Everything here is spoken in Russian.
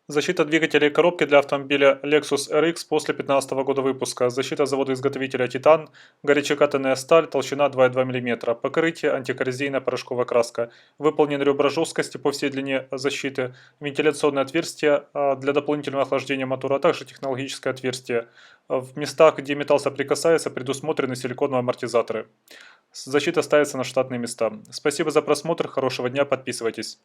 Защита двигателя и коробки для автомобиля Lexus RX после 2015 года выпуска. Защита завода-изготовителя Titan. Горячекатанная сталь, толщина 2,2 мм. Покрытие антикоррозийная порошковая краска. Выполнены ребра жесткости по всей длине защиты. Вентиляционное отверстие для дополнительного охлаждения мотора, а также технологическое отверстие. В местах, где металл соприкасается, предусмотрены силиконовые амортизаторы. Защита ставится на штатные места. Спасибо за просмотр, хорошего дня, подписывайтесь.